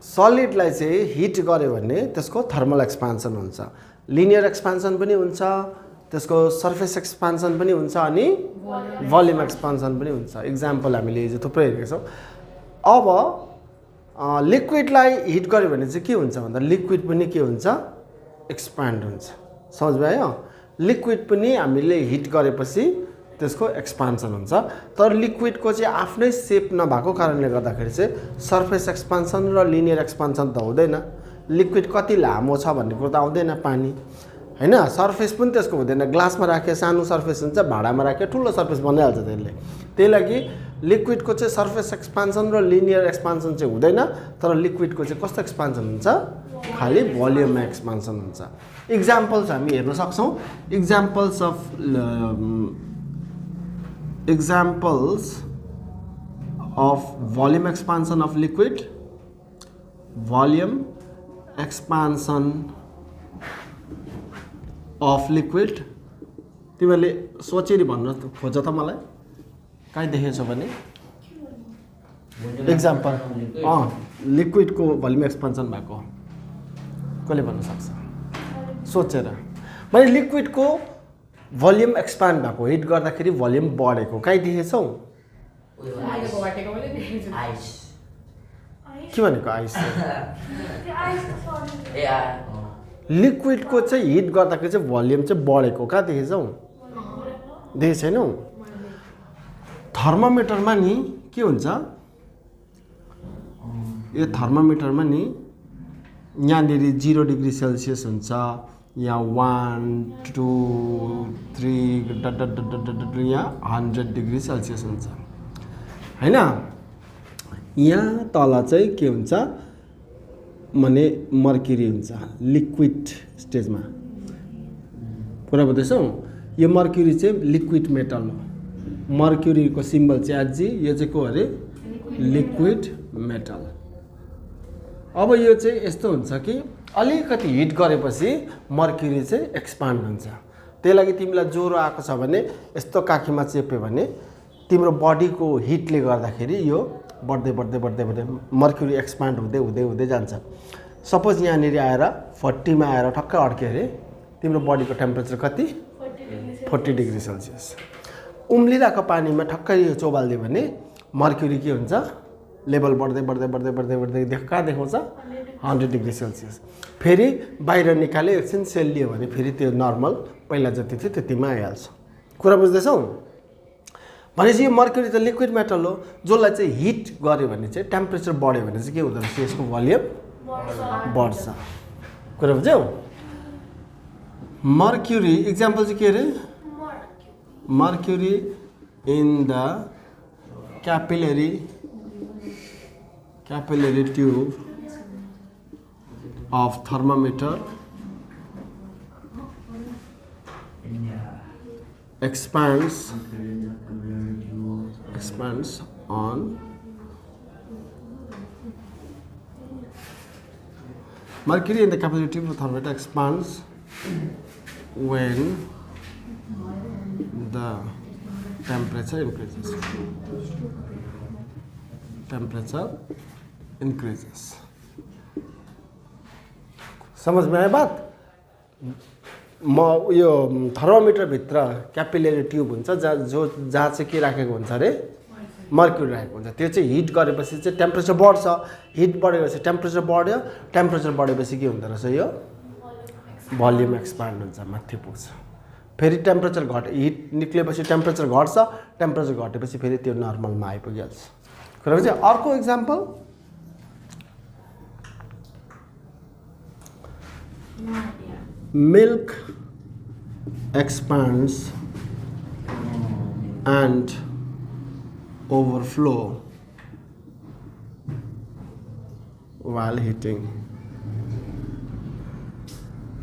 सलिडलाई चाहिँ हिट गर्यो भने त्यसको थर्मल एक्सपान्सन हुन्छ, लिनियर एक्सपान्सन पनि हुन्छ, त्यसको सर्फेस एक्सपान्सन पनि हुन्छ अनि भोल्युम एक्सपान्सन पनि हुन्छ। इक्जाम्पल हामीले हिजो थुप्रै हेरेका छौँ। अब लिक्विडलाई हिट गर्यो भने चाहिँ के हुन्छ भन्दा लिक्विड पनि के हुन्छ एक्सपान्ड हुन्छ। समझ भयो? लिक्विड पनि हामीले हिट गरेपछि त्यसको एक्सपान्सन हुन्छ। तर लिक्विडको चाहिँ आफ्नै सेप नभएको कारणले गर्दाखेरि चाहिँ सर्फेस एक्सपान्सन र लिनियर एक्सपान्सन त हुँदैन। लिक्विड कति लामो छ भन्ने कुरो त आउँदैन पानी हैन। सर्फेस पनि त्यसको हुँदैन। ग्लासमा राखे सानो सर्फेस हुन्छ, भाडामा राखे ठुलो सर्फेस बनिहाल्छ त्यसले। त्यही लागि लिक्विडको चाहिँ सर्फेस एक्सपान्सन र लिनियर एक्सपान्सन चाहिँ हुँदैन। तर लिक्विडको चाहिँ कस्तो एक्सपान्सन हुन्छ खालि भोल्युम एक्सपान्सन हुन्छ। इक्जाम्पल्स हामी हेर्न सक्छौँ। Examples of volume expansion of liquid, volume expansion of liquid। तिमीहरूले सोचेरी भन्न खोज त मलाई कहीँ देखेछौ भने इक्जाम्पल लिक्विडको भोल्युम एक्सपान्सन भएको कसले भन्न सक्छ सोचेर? मैले लिक्विडको भोल्युम एक्सपान्ड भएको हिट गर्दाखेरि भोल्युम बढेको कहीँ देखेछौ? के भनेको आइस? लिक्विडको चाहिँ हिट गर्दाखेरि चाहिँ भोल्युम चाहिँ बढेको कहाँ देखेछौ? देखेको छैनौ? थर्मोमिटरमा नि के हुन्छ? यो थर्मोमिटरमा नि यहाँनिर 0 डिग्री सेल्सियस हुन्छ, यहाँ 1 2 3 यहाँ 100 डिग्री सेल्सियस हुन्छ हैन। यहाँ तल चाहिँ के हुन्छ भने मर्क्युरी हुन्छ लिक्विड स्टेजमा। कुरा बुझ्दैछौ? यो मर्क्युरी चाहिँ लिक्विड मेटल हो। मर्क्युरीको सिम्बल चाहिँ एजी, यो चाहिँ को अरे लिक्विड मेटल। अब यो चाहिँ यस्तो हुन्छ कि अलिकति हिट गरेपछि मर्क्युरी चाहिँ एक्सपान्ड हुन्छ। त्यही लागि तिमीलाई ज्वरो आएको छ भने यस्तो काखीमा चेप्यो भने तिम्रो बडीको हिटले गर्दाखेरि यो बढ्दै बढ्दै बढ्दै बढ्दै मर्क्युरी एक्सपान्ड हुँदै हुँदै हुँदै जान्छ। सपोज यहाँनिर आएर 40 मा आएर ठक्कै अड्क्यो अरे तिम्रो बडीको टेम्परेचर कति 40 डिग्री सेल्सियस। उम्लिरहेको पानीमा ठक्कै यो चोबालिदियो भने मर्क्युरी के हुन्छ लेभल बढ्दै बढ्दै बढ्दै बढ्दै बढ्दै कहाँ देखाउँछ 100 डिग्री सेल्सियस। फेरि बाहिर निकाल्यो एकछिन सेलियो भने फेरि त्यो नर्मल पहिला जति थियो त्यतिमा आइहाल्छ। कुरा बुझ्दैछौ? भनेपछि यो मर्क्युरी त लिक्विड मेटल हो जसलाई चाहिँ हिट गर्यो भने चाहिँ टेम्परेचर बढ्यो भने चाहिँ के हुँदो रहेछ यसको भोल्युम बढ्छ। कुरा बुझ्यौ? मर्क्युरी इक्जाम्पल चाहिँ के अरे mercury in the capillary tube of thermometer expands on mercury in the capillary tube of thermometer expands when the temperature increases। समझ में आयो बात? म यो थर्मोमिटर भित्र क्यापिलरी ट्युब हुन्छ जहाँ चाहिँ के राखेको हुन्छ अरे मर्क्युरी राखेको हुन्छ। त्यो चाहिँ हिट गरेपछि चाहिँ टेम्परेचर बढ्छ। हिट बढेपछि टेम्परेचर बढ्यो। टेम्परेचर बढेपछि के हुँदो रहेछ यो भोल्युम एक्सपान्ड हुन्छ, माथि पुग्छ। फेरि टेम्परेचर हिट निक्लेपछि टेम्परेचर घट्छ। टेम्परेचर घटेपछि फेरि त्यो नर्मलमा आइपुगिहाल्छ। कुरा बुझ्यो? अर्को example milk expands and overflow while heating।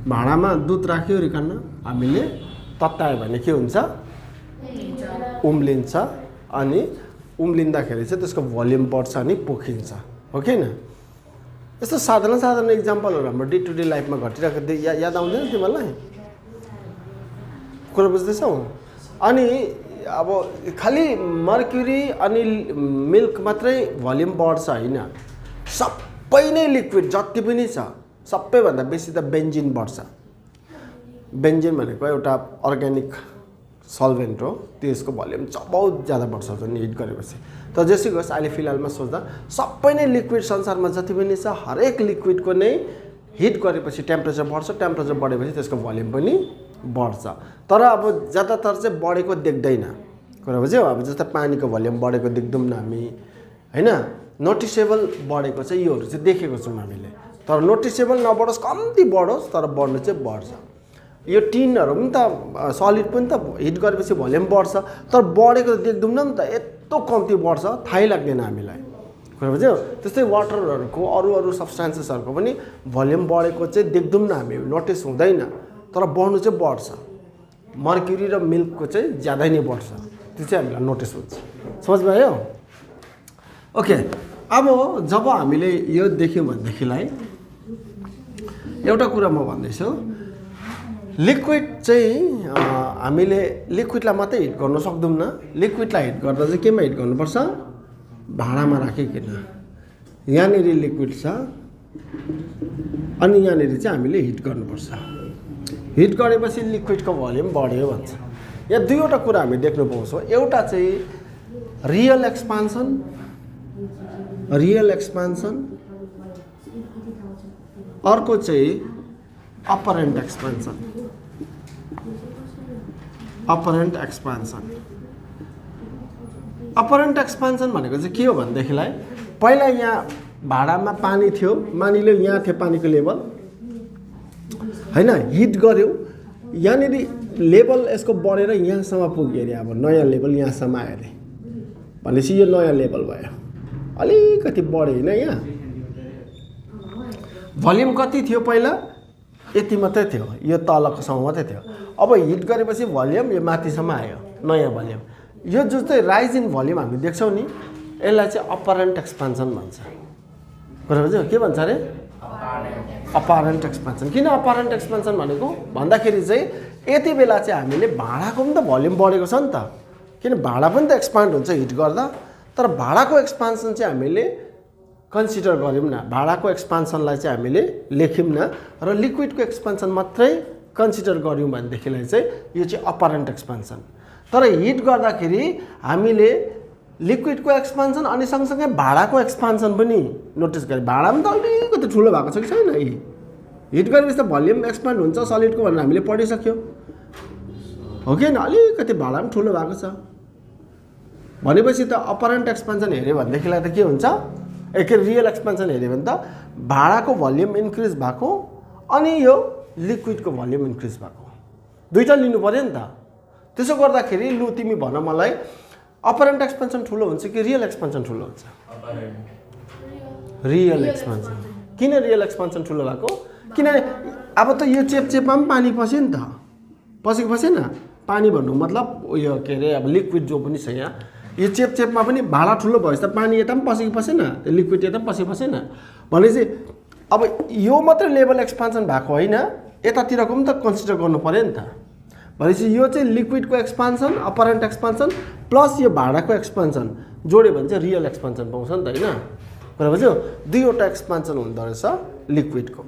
भाँडामा दुध राख्यो रिकन हामीले ततायो भने के हुन्छ उम्लिन्छ अनि उम्लिँदाखेरि चाहिँ त्यसको भोल्युम बढ्छ अनि पोखिन्छ हो कि हैन। यस्तो साधारण इक्जाम्पलहरु हाम्रो डे टु डे लाइफमा घटिरहेको याद आउँदैन तिमीलाई? कुरा बुझ्दैछौ? अनि अब खाली मर्क्युरी अनि मिल्क मात्रै भोल्युम बढ्छ हैन, सबै नै लिक्विड जति पनि छ सबैभन्दा बेसी त बेन्जिन बढ्छ। बेन्जिन भनेको एउटा अर्ग्यानिक सल्भेन्ट हो, त्यसको भोल्युम बहुत ज्यादा बढ्छ जुन हिट गरेपछि। तर जेसुकै होस् अहिले फिलहालमा सोच्दा सबै नै लिक्विड संसारमा जति पनि छ हरेक लिक्विडको नै हिट गरेपछि टेम्परेचर बढ्छ, टेम्परेचर बढेपछि त्यसको भोल्युम पनि बढ्छ। तर अब ज्यादातर चाहिँ बढेको देख्दैन कुरा बुझ्यौ। अब जस्तै पानीको भोल्युम बढेको देख्दैनौँ न हामी हैन, नोटिसेबल बढेको चाहिँ योहरू चाहिँ देखेको छौँ हामीले। तर नोटिसेबल नबढोस्, कम्ती बढोस्, तर बढ्नु चाहिँ बढ्छ। यो टिनहरू पनि त सलिड पनि त हिट गरेपछि भोल्युम बढ्छ, तर बढेको देख्दैनौँ नि त, यत्रो कम्ती बढ्छ थाहै लाग्दैन हामीलाई कुरा बुझ्यौ। त्यस्तै वाटरहरूको अरू सब्सटेन्सेसहरूको पनि भोल्युम बढेको चाहिँ देख्दैनौँ न हामी, नोटिस हुँदैन, तर बढ्नु चाहिँ बढ्छ। मर्क्युरी र मिल्कको चाहिँ ज्यादा नै बढ्छ, त्यो चाहिँ हामीलाई नोटिस हुन्छ। समझ भयो? ओके, अब जब हामीले यो देख्यौँ भनेदेखिलाई एउटा कुरा म भन्दैछु, लिक्विड चाहिँ हामीले लिक्विडलाई मात्रै हिट गर्न सक्दैनौँ। लिक्विडलाई हिट गर्दा चाहिँ केमा हिट गर्नुपर्छ? भाँडामा राखिकन। यहाँनिर लिक्विड छ अनि यहाँनिर चाहिँ हामीले हिट गर्नुपर्छ। हिट गरेपछि लिक्विडको भोल्युम बढ्यो भन्छ। यहाँ दुईवटा कुरा हामी देख्न पाउँछौँ। एउटा चाहिँ रियल एक्सपान्सन, अर्को चाहिँ अपरेन्ट एक्सपान्सन। अपरेन्ट एक्सपान्सन भनेको चाहिँ के हो भनेदेखिलाई, पहिला यहाँ भाँडामा पानी थियो, मानिलियो यहाँ थियो पानीको लेभल हैन, हिट गर्यो, यहाँनिर लेभल यसको बढेर यहाँसम्म पुग्यो अरे। अब नयाँ लेभल यहाँसम्म आयो अरे भनेपछि यो नयाँ लेभल भयो, अलिकति बढ्यो होइन। यहाँ भोल्युम कति थियो पहिला? यति मात्रै थियो, यो तलकोसम्म मात्रै थियो। अब हिट गरेपछि भोल्युम यो माथिसम्म आयो, नयाँ भोल्युम। यो जुन चाहिँ राइज इन भोल्युम हामी देख्छौँ नि, यसलाई चाहिँ अपरेन्ट एक्सपान्सन भन्छ। कुरा बुझ्यौ? के भन्छ अरे? अपरेन्ट एक्सपान्सन। किन अपरेन्ट एक्सपान्सन भनेको भन्दाखेरि चाहिँ यति बेला चाहिँ हामीले भाँडाको पनि त भोल्युम बढेको छ नि त, किन भाँडा पनि त एक्सपान्ड हुन्छ हिट गर्दा। तर भाँडाको एक्सपान्सन चाहिँ हामीले कन्सिडर गऱ्यौँ न, भाँडाको एक्सपान्सनलाई चाहिँ हामीले लेख्यौँ न, र लिक्विडको एक्सपान्सन मात्रै कन्सिडर गऱ्यौँ भनेदेखिलाई चाहिँ यो चाहिँ अपरेन्ट एक्सपान्सन। तर हिट गर्दाखेरि हामीले लिक्विडको एक्सपान्सन अनि सँगसँगै भाँडाको एक्सपान्सन पनि नोटिस गरेँ। भाँडा पनि त अलिकति ठुलो भएको छ कि छैन? हिट गरेपछि त भोल्युम एक्सपान्ड हुन्छ सलिडको भनेर हामीले पढिसक्यो हो कि होइन? अलिकति भाँडा पनि ठुलो भएको छ भनेपछि त अपरेन्ट एक्सपान्सन हेऱ्यो भनेदेखिलाई त के हुन्छ? रियल एक्सपान्सन हेऱ्यो भने त भाँडाको भोल्युम इन्क्रिज भएको अनि यो लिक्विडको भोल्युम इन्क्रिज भएको, दुईटा लिनु पऱ्यो नि त। त्यसो गर्दाखेरि लु तिमी भन मलाई, अपरेन्ट एक्सपान्सन ठुलो हुन्छ कि रियल एक्सपान्सन ठुलो हुन्छ? Real expansion. किन रियल एक्सपान्सन ठुलो भएको? किनभने अब त यो चेपचेपमा पनि पानी पस्यो नि त, पसेको पसेन? पानी भन्नु मतलब उयो के अरे, अब लिक्विड जो पनि छ यहाँ, यो चेपचेपमा पनि भाँडा ठुलो भएपछि त पानी यता पनि पसेको पसेन, त्यो लिक्विड यता पनि पसेको पसेन भनेपछि अब यो मात्रै लेभल एक्सपान्सन भएको होइन, यतातिरको पनि त कन्सिडर गर्नु पऱ्यो नि त। भनेपछि यो चाहिँ लिक्विडको एक्सपान्सन, अपरेन्ट एक्सपान्सन प्लस यो भाँडाको एक्सपान्सन जोड्यो भने चाहिँ रियल एक्सपान्सन पाउँछ नि त होइन? कुरा बुझ्यौ? दुईवटा एक्सपान्सन हुँदो रहेछ लिक्विडको।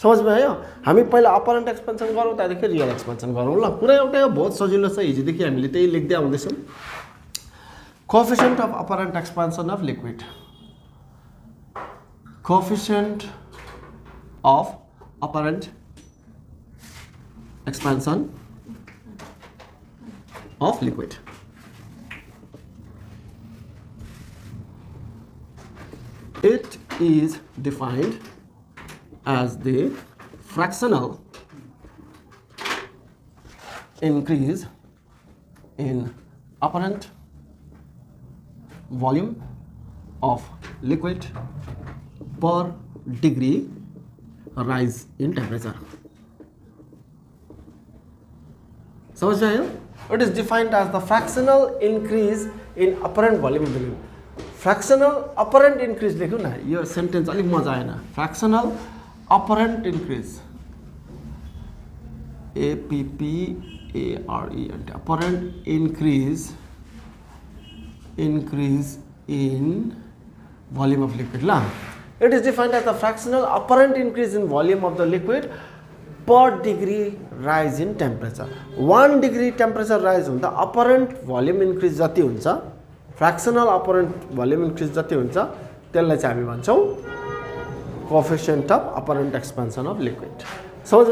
समझमा आयो? हामी पहिला अपरेन्ट एक्सपान्सन गरौँ, त्यहाँदेखि रियल एक्सपान्सन गरौँ ल। कुरा एउटै हो, बहुत सजिलो छ, हिजोदेखि हामीले त्यही लेख्दै आउँदैछौँ। Coefficient of apparent expansion of liquid, coefficient of apparent expansion of liquid. It is defined as the fractional increase in apparent volume of liquid per degree rise in temperature. समझ में आयो? It is defined as the fractional increase in apparent volume of the liquid. Fractional apparent increase लेख्यो न, यो sentence अलिक मजा आएन। Fractional apparent increase, APPARE, apparent increase in volume of liquid ला। It is defined as the fractional apparent increase in volume of the liquid per degree rise in temperature. 1 degree temperature rise हुँदा apparent volume increase जति हुन्छ, fractional apparent volume increase जति हुन्छ, त्यसलाई चाहिँ हामी भन्छौँ coefficient of apparent expansion of liquid. समझ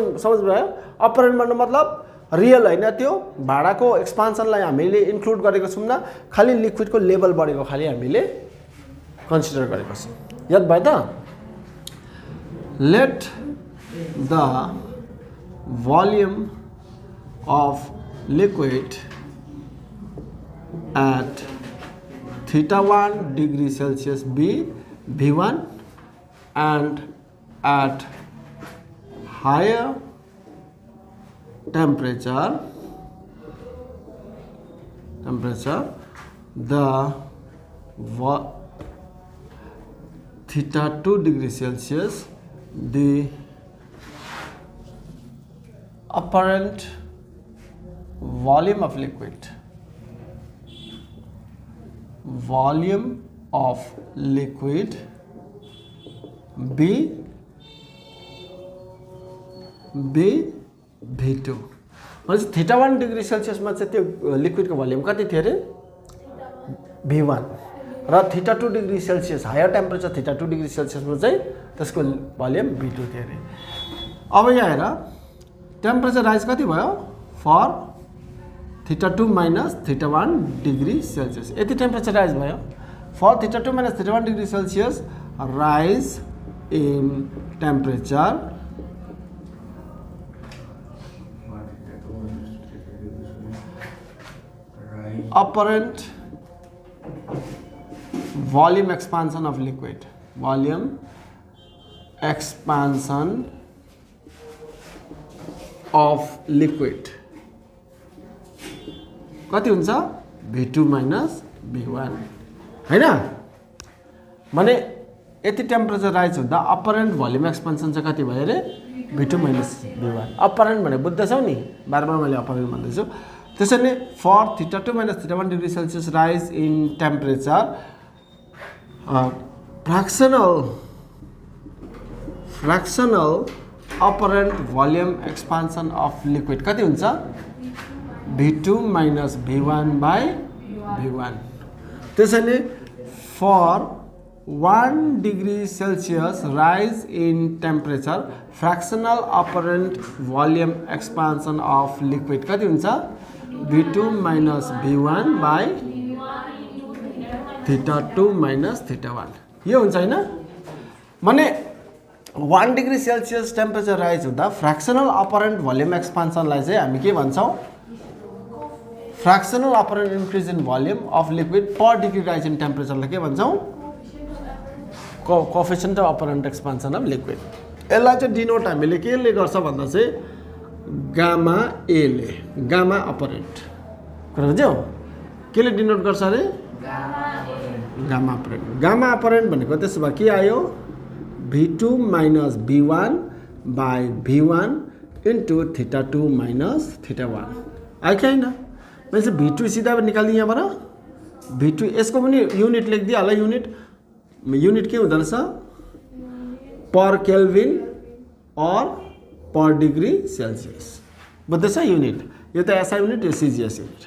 भयो? apparent भन्नु मतलब रियल हैन, त्यो भाडाको एक्सपान्सनलाई हामीले इन्क्लुड गरेको छौँ न, खाली लिक्विडको लेभल बढेको खाली हामीले कन्सिडर गरेको छौँ. याद भयो त? Let the volume of liquid at θ1 degree Celsius be V1 and at higher temperature the θ2 degree Celsius the apparent volume of liquid be V2. भनेपछि θ1 डिग्री सेल्सियसमा चाहिँ त्यो लिक्विडको भोल्युम कति थियो अरे? V1 र θ2 degree Celsius higher temperature θ2 degree सेल्सियसमा चाहिँ त्यसको भोल्युम V2 थियो अरे. अब यहाँ हेर टेम्परेचर राइज कति भयो? For θ2 minus θ1 degree Celsius. यति टेम्परेचर राइज भयो. For θ2 minus θ1 degree Celsius rise in temperature apparent volume expansion of liquid, volume expansion of liquid कति हुन्छ? V2 माइनस V1 हैन? माने यति टेम्परेचर राइज हुँदा अपरेन्ट भोल्युम एक्सपेन्सन चाहिँ कति भयो अरे? V2 minus V1. अपरेन्ट भने बुझ्दैछौ नि? बार मैले अपरेन्ट भन्दैछु. त्यसैले for θ2 minus θ1 degree Celsius rise in temperature fractional apparent volume expansion of liquid कति हुन्छ? V2 minus V1 by V1. त्यसैले for 1 degree Celsius rise in temperature fractional apparent volume expansion of liquid कति हुन्छ? V2 minus V1 by θ2 minus θ1. यो हुन्छ हैन? माने 1 degree Celsius temperature rise हुँदा फ्रैक्शनल अपरेंट वॉल्यूम एक्सपांशनलाई चाहिँ हामी के भन्छौं? Fractional apparent increase in volume of liquid per degree rise in टेम्परेचरलाई के भन्छौं? Coefficient of apparent expansion of liquid. यसलाई चाहिँ डिनोट हामीले केले गर्छ भन्दा चाहिँ गामा ए ले, गामा अपरेंट कुरा बुझ्यौ? केले डिनोट गर्छ अरे? Gamma apparent. गामा अपरेंट भनेको त्यसो भए के आयो? V2 minus V1 by V1 into θ2 minus θ1. आयो कि हैन? मैले V2 सीधा निकाल्दिएँ यहाँबाट. V2 यसको पनि युनिट लेखिदिएँ होला. युनिट के हुँदो रहेछ? पर केल्भिन और पर डिग्री सेल्सियस. बुझ्दैछ? युनिट यो त एसआई युनिट, यो सीजीएस युनिट.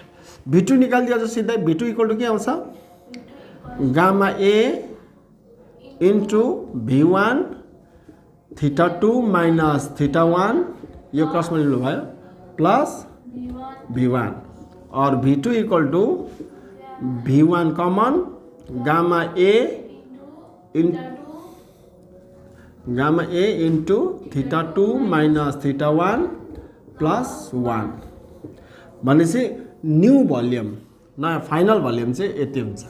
V2 निकालिदिए जो सीधै V2 इक्वल टु के आउँछ? Gamma A into V1 θ2 minus θ1 यो क्रसमा लिनु भयो प्लस V1 और V2 equal to V1 common gamma A into θ2 minus θ1 plus 1 भनेपछि न्यू भोल्युम नयाँ फाइनल भोल्युम चाहिँ यति हुन्छ.